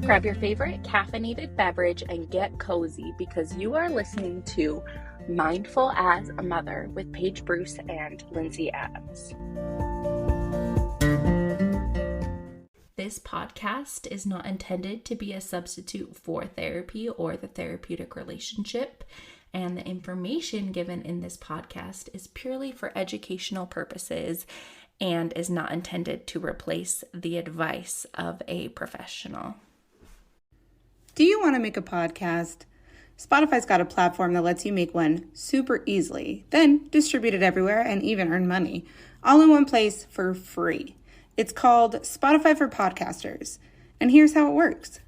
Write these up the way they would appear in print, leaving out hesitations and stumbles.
Grab your favorite caffeinated beverage and get cozy because you are listening to Mindful as a Mother with Paige Bruce and Lindsay Adams. This podcast is not intended to be a substitute for therapy or the therapeutic relationship, and the information given in this podcast is purely for educational purposes and is not intended to replace the advice of a professional. Do you want to make a podcast? Spotify's got a platform that lets you make one super easily, then distribute it everywhere and even earn money, all in one place for free. It's called Spotify for Podcasters, and here's how it works.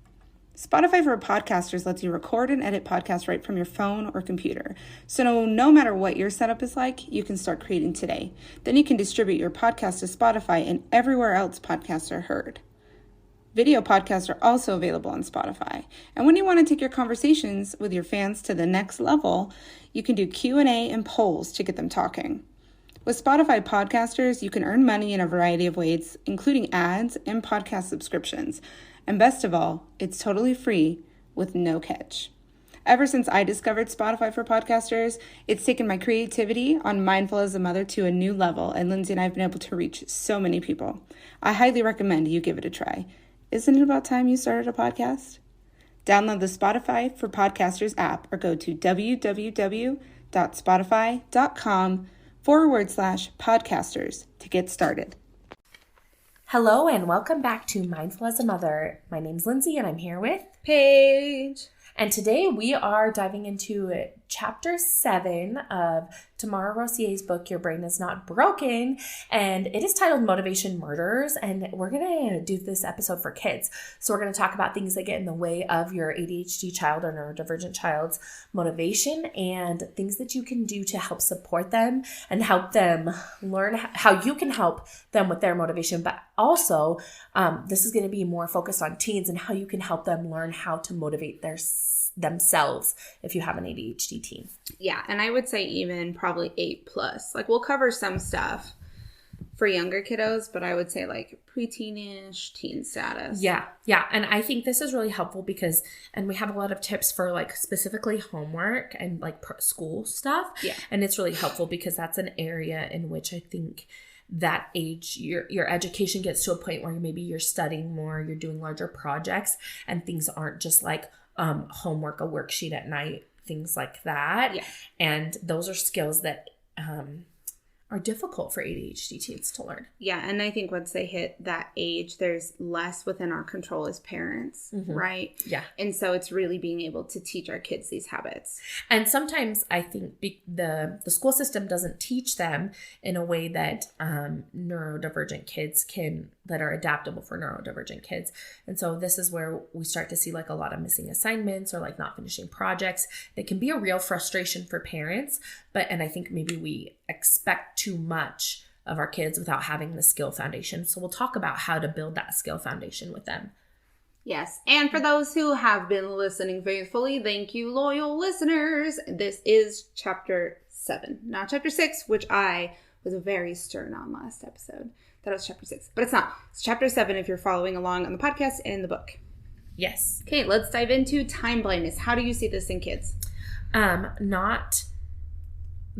Spotify for Podcasters lets you record and edit podcasts right from your phone or computer. So no matter what your setup is like, you can start creating today. Then you can distribute your podcast to Spotify and everywhere else podcasts are heard. Video podcasts are also available on Spotify. And when you want to take your conversations with your fans to the next level, you can do Q&A and polls to get them talking. With Spotify Podcasters, you can earn money in a variety of ways, including ads and podcast subscriptions. And best of all, it's totally free with no catch. Ever since I discovered Spotify for Podcasters, it's taken my creativity on Mindful as a Mother to a new level, and Lindsay and I have been able to reach so many people. I highly recommend you give it a try. Isn't it about time you started a podcast? Download the Spotify for Podcasters app or go to www.spotify.com/podcasters to get started. Hello and welcome back to Mindful as a Mother. My name's Lindsay and I'm here with Paige. And today we are diving into Chapter 7 of Tamara Rossier's book, Your Brain is Not Broken, and it is titled Motivation Murders, and we're going to do this episode for kids. So we're going to talk about things that get in the way of your ADHD child or neurodivergent child's motivation and things that you can do to help support them and help them learn how you can help them with their motivation, but also this is going to be more focused on teens and how you can help them learn how to motivate themselves if you have an ADHD teen. Yeah, and I would say even probably 8+. Like, we'll cover some stuff for younger kiddos, but I would say like preteenish, teen status. Yeah. And I think this is really helpful because, and we have a lot of tips for like specifically homework and like school stuff. Yeah. And it's really helpful because that's an area in which I think that age, your education gets to a point where maybe you're studying more, you're doing larger projects, and things aren't just like homework, a worksheet at night, things like that. Yeah. And those are skills that are difficult for ADHD teens to learn. Yeah, and I think once they hit that age, there's less within our control as parents, right? Yeah. And so it's really being able to teach our kids these habits. And sometimes I think the school system doesn't teach them in a way that neurodivergent kids can, that are adaptable for neurodivergent kids. And so this is where we start to see like a lot of missing assignments or like not finishing projects. It can be a real frustration for parents, and I think maybe we expect too much of our kids without having the skill foundation. So we'll talk about how to build that skill foundation with them. Yes. And for those who have been listening faithfully, thank you, loyal listeners. This is Chapter 7, not Chapter 6, which I was very stern on last episode. That was Chapter 6, but it's not. It's Chapter 7 if you're following along on the podcast and in the book. Yes. Okay, let's dive into time blindness. How do you see this in kids? Not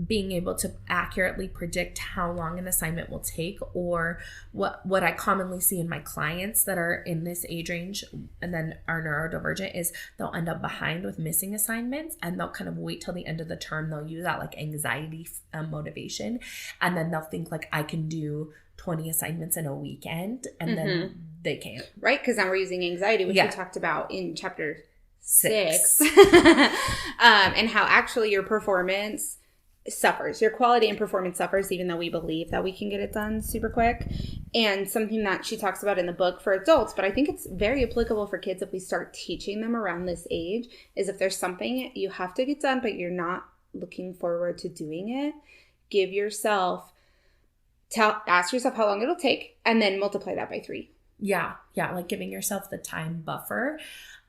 being able to accurately predict how long an assignment will take, or what I commonly see in my clients that are in this age range and then are neurodivergent is they'll end up behind with missing assignments, and they'll kind of wait till the end of the term. They'll use that like anxiety motivation, and then they'll think like I can do 20 assignments in a weekend, and then they can't. Right, because now we're using anxiety, which we talked about in Chapter 6. And how actually your performance suffers. Your quality and performance suffers, even though we believe that we can get it done super quick. And something that she talks about in the book for adults, but I think it's very applicable for kids if we start teaching them around this age, is if there's something you have to get done, but you're not looking forward to doing it, ask yourself how long it'll take, and then multiply that by 3. Yeah, like giving yourself the time buffer.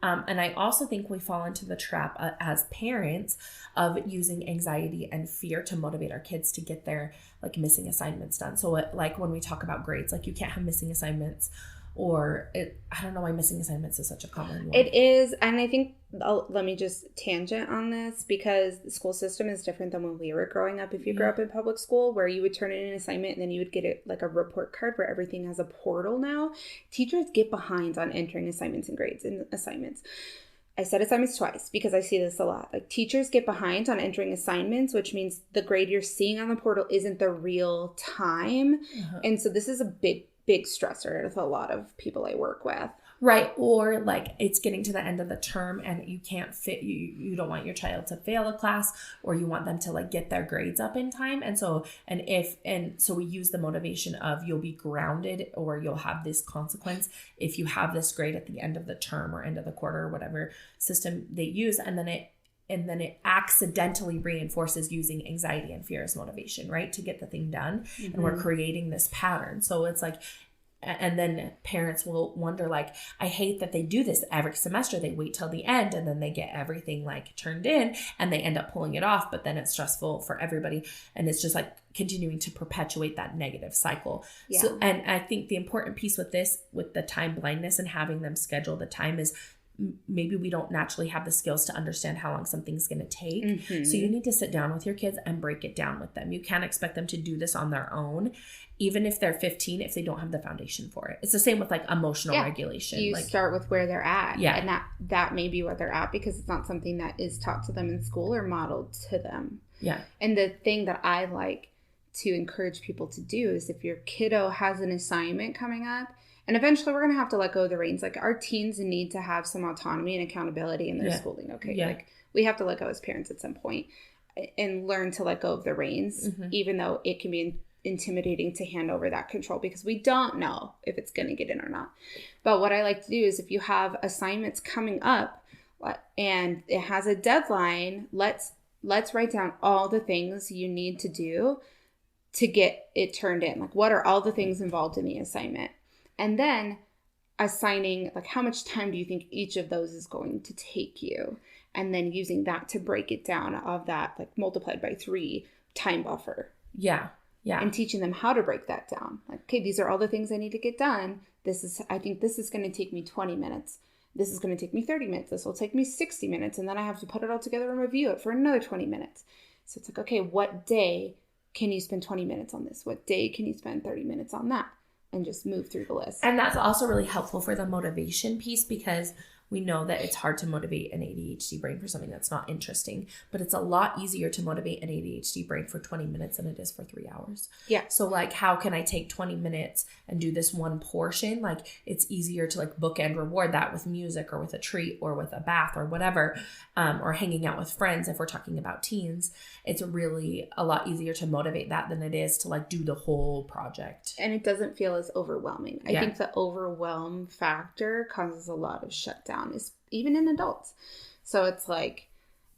And I also think we fall into the trap as parents of using anxiety and fear to motivate our kids to get their like missing assignments done. So like when we talk about grades, like you can't have missing assignments or I don't know why missing assignments is such a common one. It is, and I think, let me just tangent on this, because the school system is different than when we were growing up. If you grew up in public school, where you would turn in an assignment and then you would get it like a report card, where everything has a portal now, teachers get behind on entering assignments and grades in assignments. I said assignments twice because I see this a lot. Like, teachers get behind on entering assignments, which means the grade you're seeing on the portal isn't the real time. And so this is a big stressor with a lot of people I work with. Right. Or like it's getting to the end of the term and you can't fit, you don't want your child to fail a class, or you want them to like get their grades up in time. And so we use the motivation of you'll be grounded, or you'll have this consequence if you have this grade at the end of the term or end of the quarter, or whatever system they use. And then it accidentally reinforces using anxiety and fear as motivation, right? To get the thing done. And we're creating this pattern. So it's like, and then parents will wonder, like, I hate that they do this every semester. They wait till the end and then they get everything like turned in and they end up pulling it off, but then it's stressful for everybody. And it's just like continuing to perpetuate that negative cycle. Yeah. So, and I think the important piece with this, with the time blindness and having them schedule the time, is maybe we don't naturally have the skills to understand how long something's going to take. So you need to sit down with your kids and break it down with them. You can't expect them to do this on their own, even if they're 15, if they don't have the foundation for it. It's the same with like emotional regulation. You like, start with where they're at. Yeah. And that may be where they're at, because it's not something that is taught to them in school or modeled to them. Yeah. And the thing that I like to encourage people to do is, if your kiddo has an assignment coming up, and eventually we're going to have to let go of the reins. Like, our teens need to have some autonomy and accountability in their schooling. Okay. Yeah. Like, we have to let go as parents at some point and learn to let go of the reins, even though it can be intimidating to hand over that control, because we don't know if it's going to get in or not. But what I like to do is, if you have assignments coming up and it has a deadline, let's write down all the things you need to do to get it turned in. Like, what are all the things involved in the assignment? And then assigning, like, how much time do you think each of those is going to take you? And then using that to break it down of that, like, multiplied by 3 time buffer. Yeah. Yeah. And teaching them how to break that down. Like, okay, these are all the things I need to get done. I think this is going to take me 20 minutes. This is going to take me 30 minutes. This will take me 60 minutes. And then I have to put it all together and review it for another 20 minutes. So it's like, okay, what day can you spend 20 minutes on this? What day can you spend 30 minutes on that? And just move through the list. And that's also really helpful for the motivation piece, because we know that it's hard to motivate an ADHD brain for something that's not interesting, but it's a lot easier to motivate an ADHD brain for 20 minutes than it is for 3 hours. Yeah. So like, how can I take 20 minutes and do this one portion? Like, it's easier to like bookend reward that with music, or with a treat, or with a bath, or whatever, or hanging out with friends. If we're talking about teens, it's really a lot easier to motivate that than it is to like do the whole project. And it doesn't feel as overwhelming. I think the overwhelm factor causes a lot of shutdown, is even in adults. So it's like,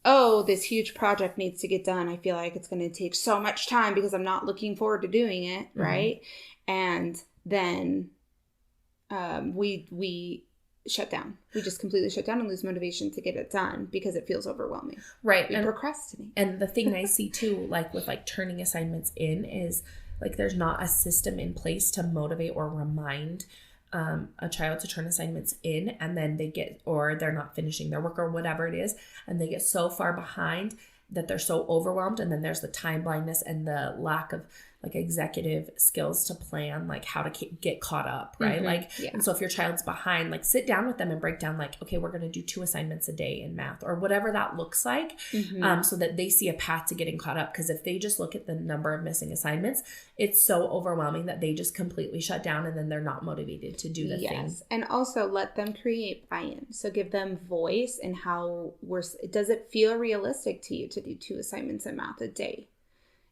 oh, this huge project needs to get done. I feel like it's going to take so much time because I'm not looking forward to doing it, right? And then we shut down. We just completely shut down and lose motivation to get it done because it feels overwhelming. Right. We procrastinate. And the thing I see too, like with like turning assignments in, is like there's not a system in place to motivate or remind a child to turn assignments in, and then they're not finishing their work or whatever it is, and they get so far behind that they're so overwhelmed. And then there's the time blindness and the lack of like executive skills to plan, like how to get caught up, right? And so if your child's behind, like sit down with them and break down like, okay, we're going to do 2 assignments a day in math, or whatever that looks like, so that they see a path to getting caught up. Because if they just look at the number of missing assignments, it's so overwhelming that they just completely shut down, and then they're not motivated to do the thing. And also let them create buy-in. So give them voice in how does it feel realistic to you to do 2 assignments in math a day?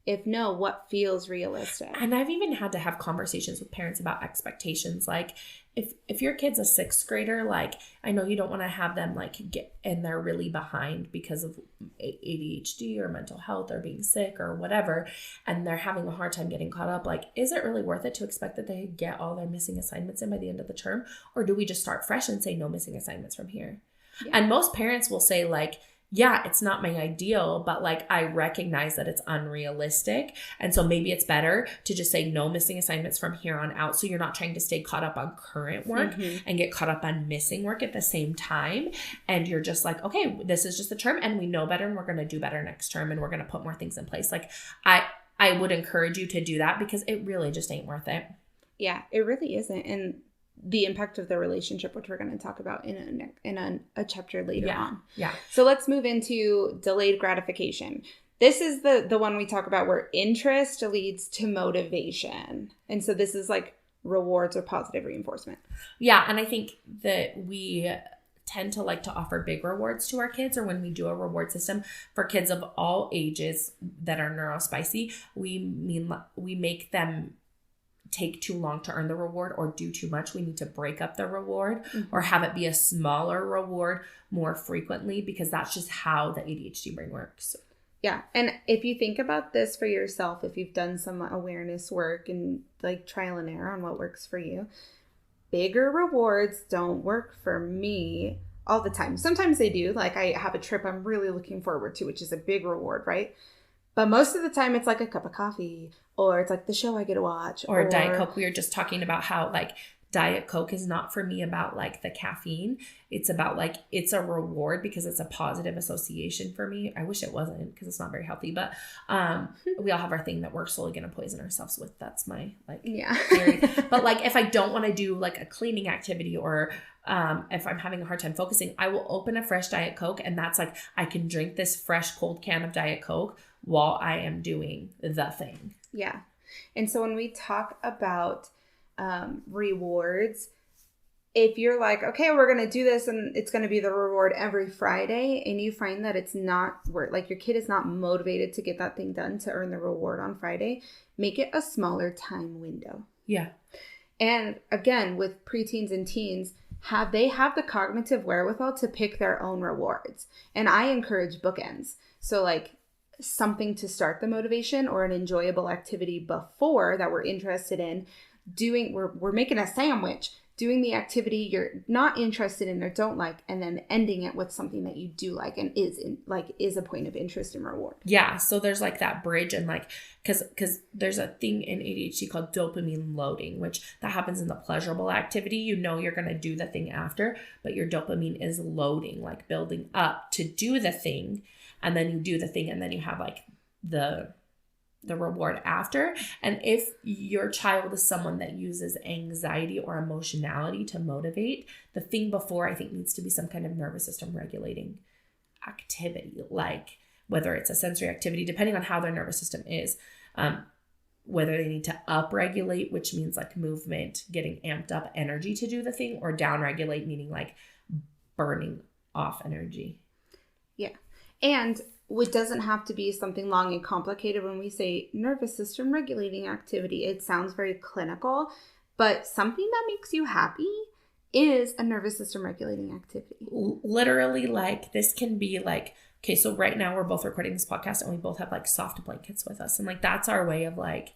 If no, what feels realistic? And I've even had to have conversations with parents about expectations. Like if your kid's a 6th grader, like I know you don't want to have them like and they're really behind because of ADHD or mental health or being sick or whatever, and they're having a hard time getting caught up. Like, is it really worth it to expect that they get all their missing assignments in by the end of the term? Or do we just start fresh and say no missing assignments from here? Yeah. And most parents will say like, yeah, it's not my ideal, but like I recognize that it's unrealistic. And so maybe it's better to just say no missing assignments from here on out. So you're not trying to stay caught up on current work and get caught up on missing work at the same time. And you're just like, okay, this is just the term and we know better and we're going to do better next term and we're going to put more things in place. Like I would encourage you to do that because it really just ain't worth it. Yeah, it really isn't. And the impact of the relationship, which we're going to talk about in a chapter later on. Yeah. So let's move into delayed gratification. This is the one we talk about where interest leads to motivation. And so this is like rewards or positive reinforcement. Yeah. And I think that we tend to like to offer big rewards to our kids, or when we do a reward system for kids of all ages that are neurospicy, we make them take too long to earn the reward or do too much. We need to break up the reward or have it be a smaller reward more frequently, because that's just how the ADHD brain works. Yeah. And if you think about this for yourself, if you've done some awareness work and like trial and error on what works for you, bigger rewards don't work for me all the time. Sometimes they do. Like I have a trip I'm really looking forward to, which is a big reward, right? But most of the time it's like a cup of coffee, or it's like the show I get to watch. Or Diet Coke. We were just talking about how like Diet Coke is not for me about like the caffeine. It's about like, it's a reward because it's a positive association for me. I wish it wasn't because it's not very healthy, but we all have our thing that we're slowly going to poison ourselves with. That's my like theory. But like if I don't want to do like a cleaning activity, or if I'm having a hard time focusing, I will open a fresh Diet Coke, and that's like I can drink this fresh cold can of Diet Coke while I am doing the thing. Yeah. And so when we talk about rewards, if you're like, okay, we're going to do this and it's going to be the reward every Friday, and you find that it's not like your kid is not motivated to get that thing done to earn the reward on Friday, make it a smaller time window. Yeah. And again, with preteens and teens, they have the cognitive wherewithal to pick their own rewards. And I encourage bookends. So like something to start the motivation, or an enjoyable activity before that we're interested in doing. We're making a sandwich, doing the activity you're not interested in or don't like, and then ending it with something that you do like and is a point of interest and reward. Yeah. So there's like that bridge, and like, cause there's a thing in ADHD called dopamine loading, which that happens in the pleasurable activity. You know, you're going to do the thing after, but your dopamine is loading, like building up to do the thing. And then you do the thing, and then you have like the reward after. And if your child is someone that uses anxiety or emotionality to motivate, the thing before I think needs to be some kind of nervous system regulating activity, like whether it's a sensory activity, depending on how their nervous system is, whether they need to upregulate, which means like movement, getting amped up energy to do the thing, or downregulate, meaning like burning off energy. Yeah. And it doesn't have to be something long and complicated. When we say nervous system regulating activity, it sounds very clinical, but something that makes you happy is a nervous system regulating activity. Literally, like this can be like, okay, so right now we're both recording this podcast and we both have like soft blankets with us. And like, that's our way of like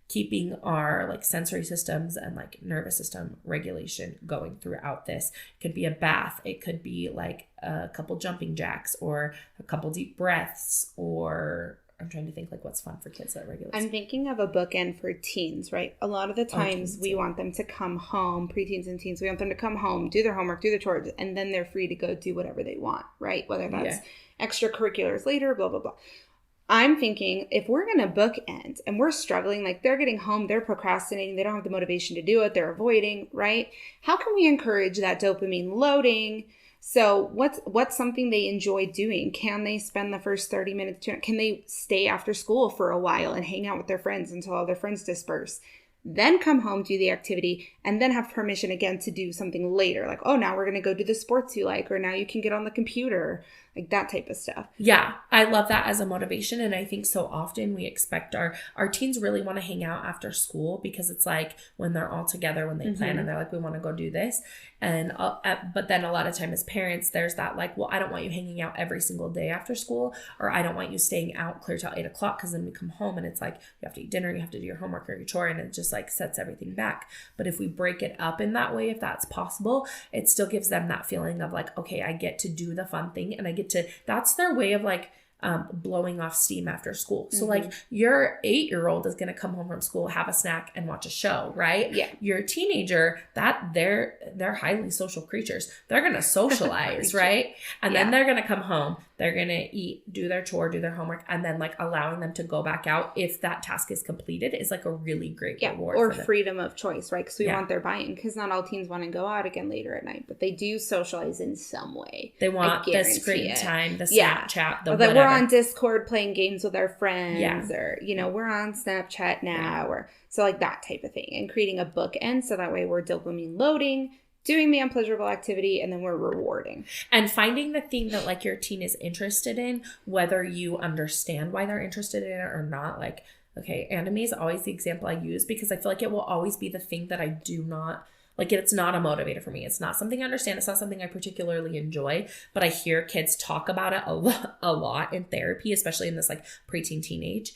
keeping our like sensory systems and like nervous system regulation going throughout this. It could be a bath. It could be like a couple jumping jacks, or a couple deep breaths, or I'm trying to think like what's fun for kids that regulates. I'm thinking of a bookend for teens, right? A lot of the times we want them to come home, preteens and teens, we want them to come home, do their homework, do their chores, and then they're free to go do whatever they want, right? Whether that's extracurriculars later, blah, blah, blah. I'm thinking if we're going to bookend and we're struggling, like they're getting home, they're procrastinating, they don't have the motivation to do it, they're avoiding, right? How can we encourage that dopamine loading? So what's something they enjoy doing? Can they spend the first 30 minutes? Can they stay after school for a while and hang out with their friends until all their friends disperse? Then come home, do the activity, and then have permission again to do something later. Like, oh, now we're going to go do the sports you like, or now you can get on the computer, like that type of stuff. Yeah, I love that as a motivation. And I think so often we expect our teens really want to hang out after school, because it's like when they're all together, when they plan and they're like, we want to go do this. And but then a lot of time as parents, there's that like, well, I don't want you hanging out every single day after school, or I don't want you staying out clear till 8 o'clock, because then we come home and it's like you have to eat dinner, you have to do your homework or your chore, and it just just like sets everything back. But if we break it up in that way, if that's possible, it still gives them that feeling of like, okay, I get to do the fun thing, and I get to, that's their way of like blowing off steam after school. So like your 8-year-old is going to come home from school, have a snack, and watch a show, right? Yeah. Your teenager, that they're highly social creatures. They're going to socialize, right? And then they're going to come home. They're going to eat, do their chore, do their homework, and then like allowing them to go back out if that task is completed is like a really great reward. Or freedom of choice, right? Because we want their buy-in, because not all teens want to go out again later at night, but they do socialize in some way. They want the screen time, the Snapchat, the whatever. We're on Discord playing games with our friends, or, you know, we're on Snapchat now, or so like that type of thing, and creating a bookend so that way we're dopamine loading, doing the unpleasurable activity, and then we're rewarding. And finding the thing that like your teen is interested in, whether you understand why they're interested in it or not. Like, okay, anime is always the example I use because I feel like it will always be the thing that I do not, like it's not a motivator for me. It's not something I understand. It's not something I particularly enjoy, but I hear kids talk about it a lot in therapy, especially in this like preteen teenage.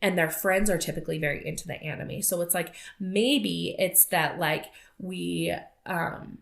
And their friends are typically very into the anime. So it's like, maybe it's that like we can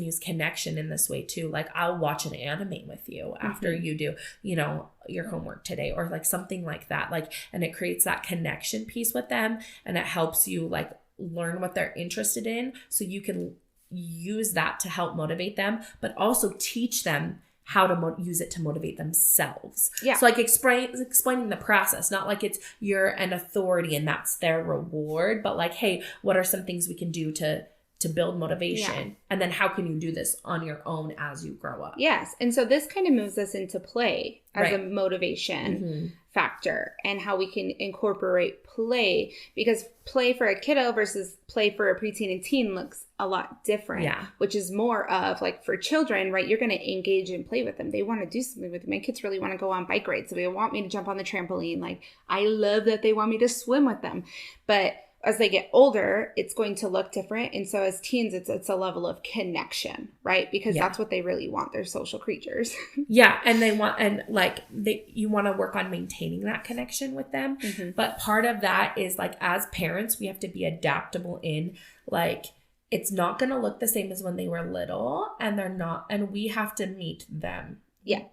use connection in this way too. Like I'll watch an anime with you after you do, you know, your homework today, or like something like that. Like, and it creates that connection piece with them, and it helps you like learn what they're interested in. So you can use that to help motivate them, but also teach them how to use it to motivate themselves. Yeah. So like explaining the process, not like it's you're an authority and that's their reward, but like, hey, what are some things we can do to build motivation? And then how can you do this on your own as you grow up? Yes. And so this kind of moves us into play as a motivation factor, and how we can incorporate play, because play for a kiddo versus play for a preteen and teen looks a lot different, which is more of like for children, right? You're going to engage and play with them. They want to do something with me. My kids really want to go on bike rides. So they want me to jump on the trampoline. Like I love that they want me to swim with them, but as they get older, it's going to look different. And so as teens, it's a level of connection, right? Because that's what they really want. They're social creatures. And they want, and like you want to work on maintaining that connection with them. But part of that is like, as parents, we have to be adaptable in like, it's not going to look the same as when they were little, and they're not, and we have to meet them.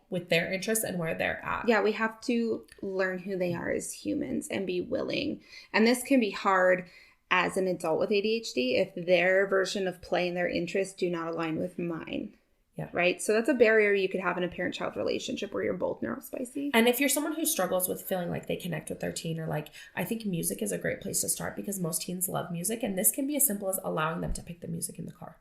With their interests and where they're at. We have to learn who they are as humans and be willing. And this can be hard as an adult with ADHD if their version of play and their interests do not align with mine. Right? So that's a barrier you could have in a parent-child relationship where you're both neurospicy. And if you're someone who struggles with feeling like they connect with their teen, or like, I think music is a great place to start because most teens love music. And this can be as simple as allowing them to pick the music in the car.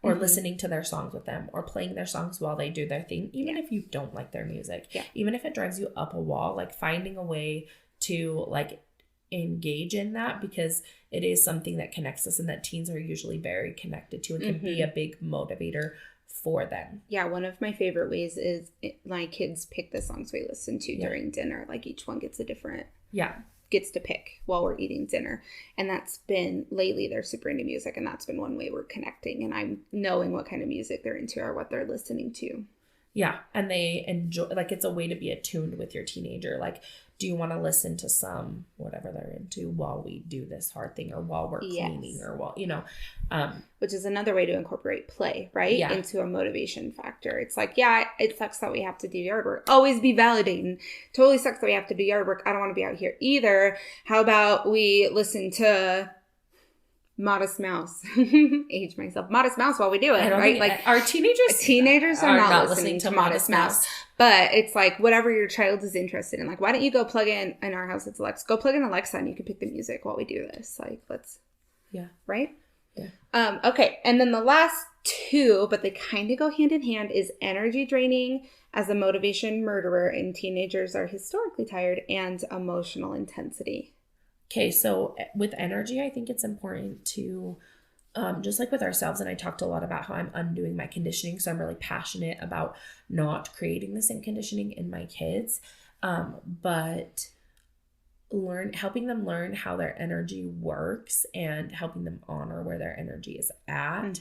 Or listening to their songs with them, or playing their songs while they do their thing, even if you don't like their music, even if it drives you up a wall, like finding a way to like engage in that, because it is something that connects us and that teens are usually very connected to and can be a big motivator for them. One of my favorite ways is my kids pick the songs we listen to during dinner. Like each one gets a different gets to pick while we're eating dinner. And that's been, lately they're super into music, and that's been one way we're connecting, and I'm knowing what kind of music they're into or what they're listening to. And they enjoy, like it's a way to be attuned with your teenager. Like, do you want to listen to some whatever they're into while we do this hard thing, or while we're cleaning, or while, you know, which is another way to incorporate play, right? Into a motivation factor. It's like, it sucks that we have to do yard work. Always be validating. Totally sucks that we have to do yard work. I don't want to be out here either. How about we listen to Modest Mouse? Age myself. Modest Mouse while we do it, right? Like our teenagers are not listening to Modest Mouse. But it's like whatever your child is interested in. Like, why don't you go plug in our house, it's Alexa. Go plug in Alexa and you can pick the music while we do this. Like, let's, right? Okay. And then the last two, but they kind of go hand in hand, is energy draining as a motivation murderer, and teenagers are historically tired, and emotional intensity. Okay. So with energy, I think it's important to, just like with ourselves, and I talked a lot about how I'm undoing my conditioning. So I'm really passionate about not creating the same conditioning in my kids, but helping them learn how their energy works and helping them honor where their energy is at.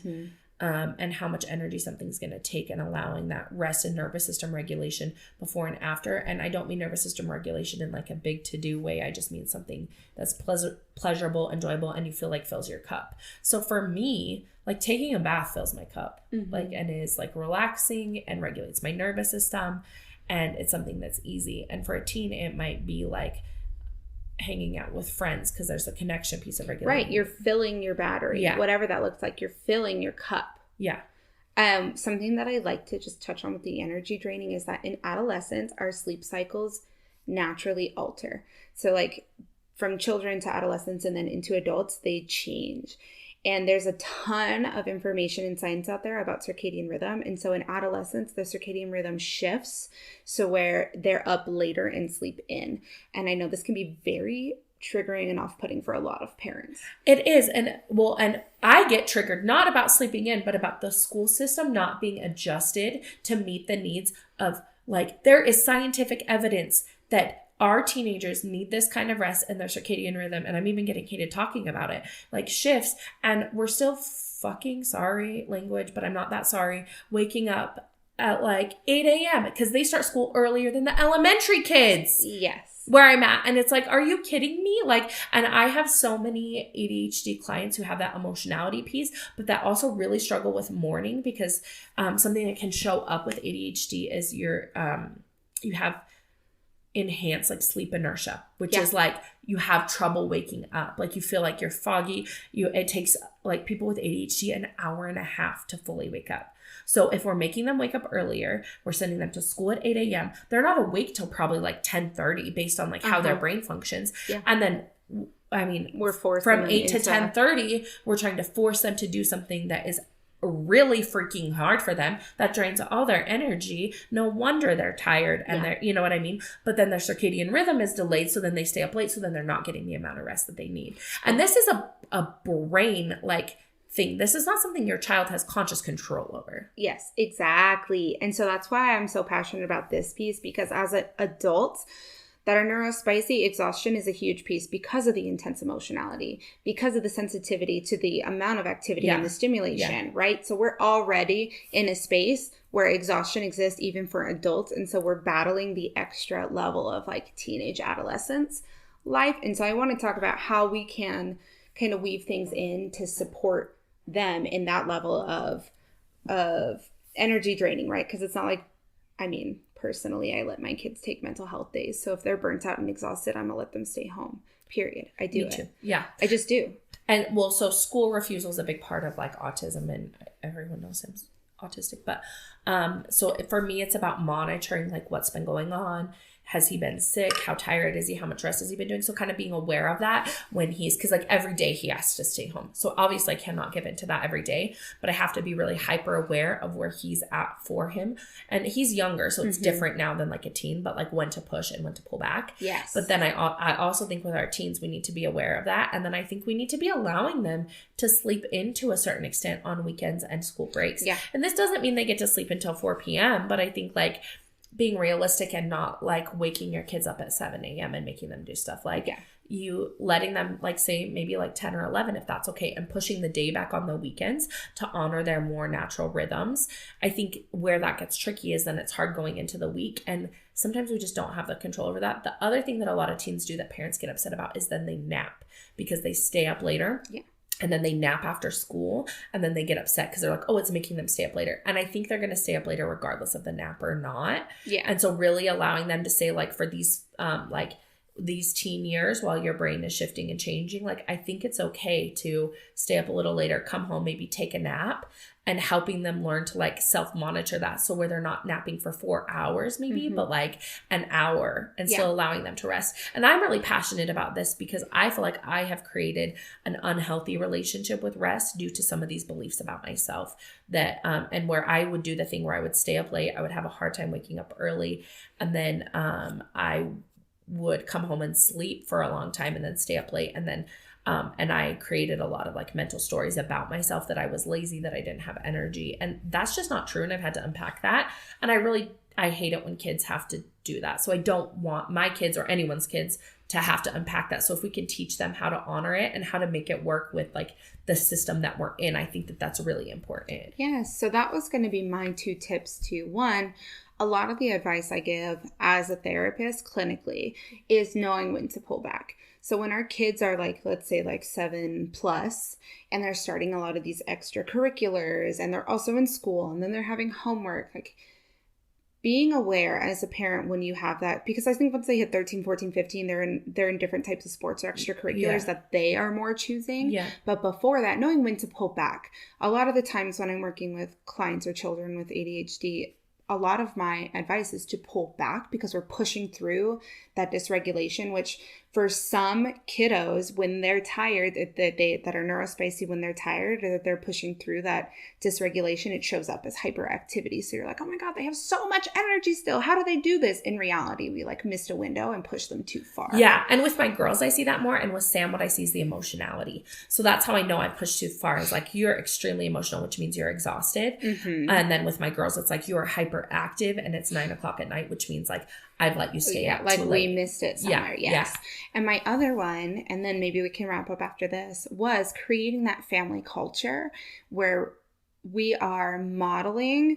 and how much energy something's going to take, and allowing that rest and nervous system regulation before and after. And I don't mean nervous system regulation in like a big to-do way. I just mean something that's pleasurable, enjoyable, and you feel like fills your cup. So for me, like taking a bath fills my cup, like, and is like relaxing and regulates my nervous system. And it's something that's easy. And for a teen, it might be like hanging out with friends because there's a connection piece of regulation. Right. You're filling your battery. Yeah. Whatever that looks like, you're filling your cup. Yeah. Something that I like to just touch on with the energy draining is that in adolescence, our sleep cycles naturally alter. So like from children to adolescents and then into adults, they change. And there's a ton of information and science out there about circadian rhythm. And so in adolescence, the circadian rhythm shifts. So where they're up later and sleep in. And I know this can be very triggering and off-putting for a lot of parents. It is. And I get triggered not about sleeping in, but about the school system not being adjusted to meet the needs of, like, there is scientific evidence that our teenagers need this kind of rest in their circadian rhythm. And I'm even getting heated talking about it, like shifts. And we're still fucking, sorry language, but I'm not that sorry, waking up at like 8 a.m. because they start school earlier than the elementary kids. Yes. Where I'm at. And it's like, are you kidding me? Like, and I have so many ADHD clients who have that emotionality piece, but that also really struggle with morning because something that can show up with ADHD is you have enhanced like sleep inertia, which is like you have trouble waking up. Like you feel like you're foggy. It takes like people with ADHD an hour and a half to fully wake up. So if we're making them wake up earlier, we're sending them to school at 8 a.m. They're not awake till probably like 10:30 based on like how their brain functions. Yeah. And then, I mean, we're forced from 8 to 10:30, we're trying to force them to do something that is really freaking hard for them, that drains all their energy. No wonder they're tired and they're, you know what I mean? But then their circadian rhythm is delayed, so then they stay up late, so then they're not getting the amount of rest that they need. And this is a brain like thing. This is not something your child has conscious control over. Yes, exactly. And so that's why I'm so passionate about this piece, because as adults that are neurospicy, exhaustion is a huge piece because of the intense emotionality, because of the sensitivity to the amount of activity and the stimulation, right? So we're already in a space where exhaustion exists even for adults. And so we're battling the extra level of like teenage adolescence life. And so I want to talk about how we can kind of weave things in to support them in that level of energy draining, right? Because it's not like, I mean, personally, I let my kids take mental health days. So if they're burnt out and exhausted, I'm gonna let them stay home. Period. I do. Me too. Yeah. I just do. And well, so school refusal is a big part of like autism, and everyone knows him autistic. But so for me, it's about monitoring like what's been going on. Has he been sick? How tired is he? How much rest has he been doing? So kind of being aware of that when because like every day he has to stay home. So obviously I cannot give into that every day, but I have to be really hyper aware of where he's at for him. And he's younger, so it's different now than like a teen, but like when to push and when to pull back. Yes. But then I also think with our teens, we need to be aware of that. And then I think we need to be allowing them to sleep in to a certain extent on weekends and school breaks. Yeah. And this doesn't mean they get to sleep until 4 p.m., but I think like being realistic and not like waking your kids up at 7 a.m. and making them do stuff like you letting them like say maybe like 10 or 11 if that's okay, and pushing the day back on the weekends to honor their more natural rhythms. I think where that gets tricky is then it's hard going into the week, and sometimes we just don't have the control over that. The other thing that a lot of teens do that parents get upset about is then they nap because they stay up later. Yeah. And then they nap after school, and then they get upset because they're like, oh, it's making them stay up later. And I think they're going to stay up later regardless of the nap or not. Yeah. And so really allowing them to say like for these these teen years while your brain is shifting and changing, like I think it's okay to stay up a little later, come home, maybe take a nap, and helping them learn to like self-monitor that. So where they're not napping for 4 hours maybe, but like an hour, and still allowing them to rest. And I'm really passionate about this because I feel like I have created an unhealthy relationship with rest due to some of these beliefs about myself that, and where I would do the thing where I would stay up late, I would have a hard time waking up early. And then I would come home and sleep for a long time and then stay up late. And then and I created a lot of like mental stories about myself that I was lazy, that I didn't have energy. And that's just not true. And I've had to unpack that. And I hate it when kids have to do that. So I don't want my kids or anyone's kids to have to unpack that. So if we can teach them how to honor it and how to make it work with like the system that we're in, I think that that's really important. Yes. So that was going to be my 2 tips too. One, a lot of the advice I give as a therapist clinically is knowing when to pull back. So when our kids are like, let's say like 7+ and they're starting a lot of these extracurriculars and they're also in school and then they're having homework, like being aware as a parent when you have that, because I think once they hit 13, 14, 15, they're in different types of sports or extracurriculars that they are more choosing. Yeah. But before that, knowing when to pull back. A lot of the times when I'm working with clients or children with ADHD, a lot of my advice is to pull back because we're pushing through that dysregulation, which for some kiddos, when they're tired, that are neurospicy, when they're tired or that they're pushing through that dysregulation, it shows up as hyperactivity. So you're like, oh my God, they have so much energy still. How do they do this? In reality, we like missed a window and pushed them too far. Yeah. And with my girls, I see that more. And with Sam, what I see is the emotionality. So that's how I know I've pushed too far, is like, you're extremely emotional, which means you're exhausted. Mm-hmm. And then with my girls, it's like, you're hyperactive and it's 9:00 at night, which means like, I've let you stay up like too we late. missed it somewhere. Yes. Yeah. And my other one, and then maybe we can wrap up after this, was creating that family culture where we are modeling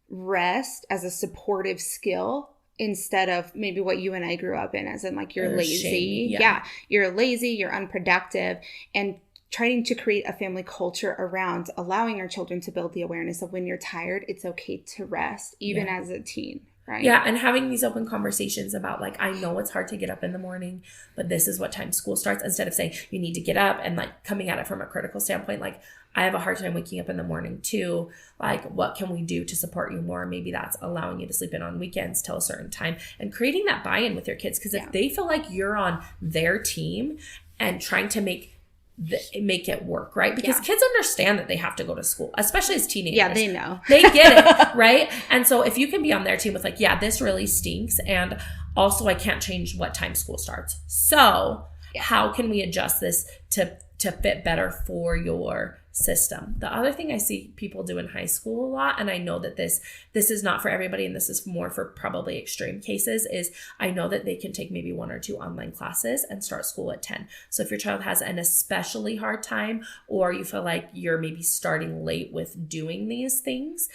rest as a supportive skill instead of maybe what you and I grew up in, as in like you're lazy. Yeah. You're lazy, you're unproductive, and trying to create a family culture around allowing our children to build the awareness of when you're tired, it's okay to rest, even as a teen. Right. Yeah. And having these open conversations about like, I know it's hard to get up in the morning, but this is what time school starts, instead of saying you need to get up and like coming at it from a critical standpoint. Like, I have a hard time waking up in the morning too. Like, what can we do to support you more? Maybe that's allowing you to sleep in on weekends till a certain time and creating that buy-in with your kids. Because if they feel like you're on their team and trying to make it work, right? Because kids understand that they have to go to school, especially as teenagers. Yeah, they know. They get it, right? And so if you can be on their team with like, yeah, this really stinks, and also I can't change what time school starts. So how can we adjust this to fit better for your system? The other thing I see people do in high school a lot, and I know that this is not for everybody, and this is more for probably extreme cases, is I know that they can take maybe 1 or 2 online classes and start school at 10. So if your child has an especially hard time, or you feel like you're maybe starting late with doing these things,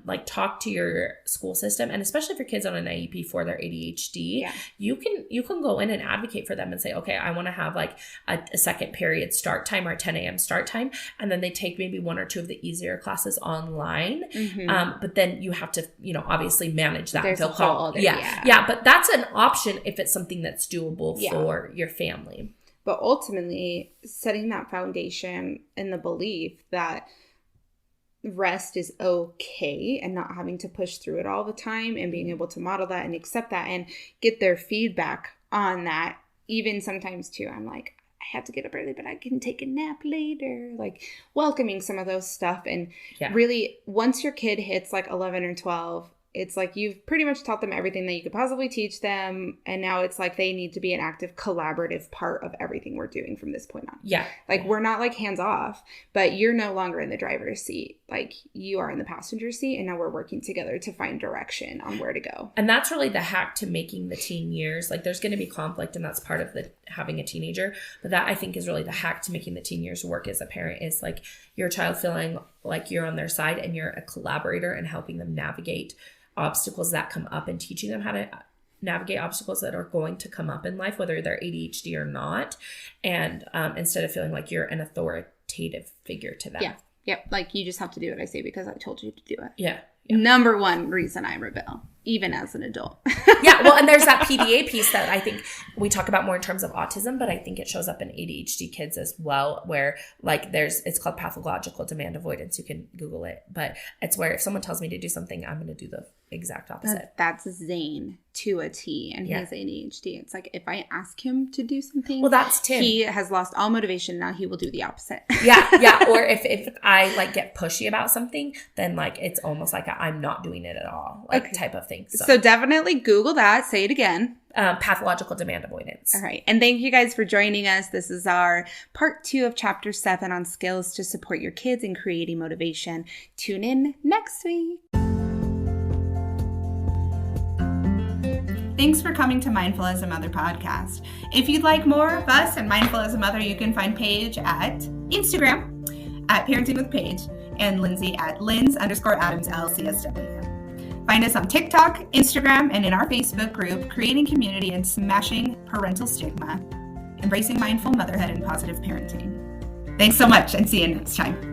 like talk to your school system, and especially if your kid's on an IEP for their ADHD, you can go in and advocate for them and say, okay, I want to have like a second period start time or a 10 a.m. start time. And then they take maybe 1 or 2 of the easier classes online. But then you have to, obviously manage that. But that's an option if it's something that's doable for your family. But ultimately, setting that foundation in the belief that rest is okay and not having to push through it all the time, and being able to model that and accept that and get their feedback on that. Even sometimes too, I'm like, I have to get up early, but I can take a nap later. Like welcoming some of those stuff. And really, once your kid hits like 11 or 12, it's like you've pretty much taught them everything that you could possibly teach them. And now it's like they need to be an active, collaborative part of everything we're doing from this point on. Yeah. Like we're not like hands off, but you're no longer in the driver's seat. Like you are in the passenger seat, and now we're working together to find direction on where to go. And that's really the hack to making the teen years. Like there's going to be conflict, and that's part of having a teenager. But that I think is really the hack to making the teen years work as a parent, is like your child feeling like you're on their side and you're a collaborator and helping them navigate obstacles that come up, and teaching them how to navigate obstacles that are going to come up in life, whether they're ADHD or not. And instead of feeling like you're an authoritative figure to them. Yeah. Like you just have to do what I say because I told you to do it. Yeah. Number one reason I rebel, even as an adult. Well, and there's that PDA piece that I think we talk about more in terms of autism, but I think it shows up in ADHD kids as well, where like it's called pathological demand avoidance. You can Google it, but it's where if someone tells me to do something, I'm going to do the exact opposite. That's Zane to a T, and he has ADHD. It's like if I ask him to do something, well, that's Tim. He has lost all motivation. Now he will do the opposite. Or if I like get pushy about something, then like it's almost like I'm not doing it at all, like type of thing. So definitely Google that. Say it again. Pathological demand avoidance. All right. And thank you guys for joining us. This is our part 2 of chapter 7 on skills to support your kids in creating motivation. Tune in next week. Thanks for coming to Mindful as a Mother podcast. If you'd like more of us and Mindful as a Mother, you can find Paige at Instagram at Parenting with Paige and Lindsay at Linz_Adams LCSW. Find us on TikTok, Instagram, and in our Facebook group, Creating Community and Smashing Parental Stigma, Embracing Mindful Motherhood and Positive Parenting. Thanks so much, and see you next time.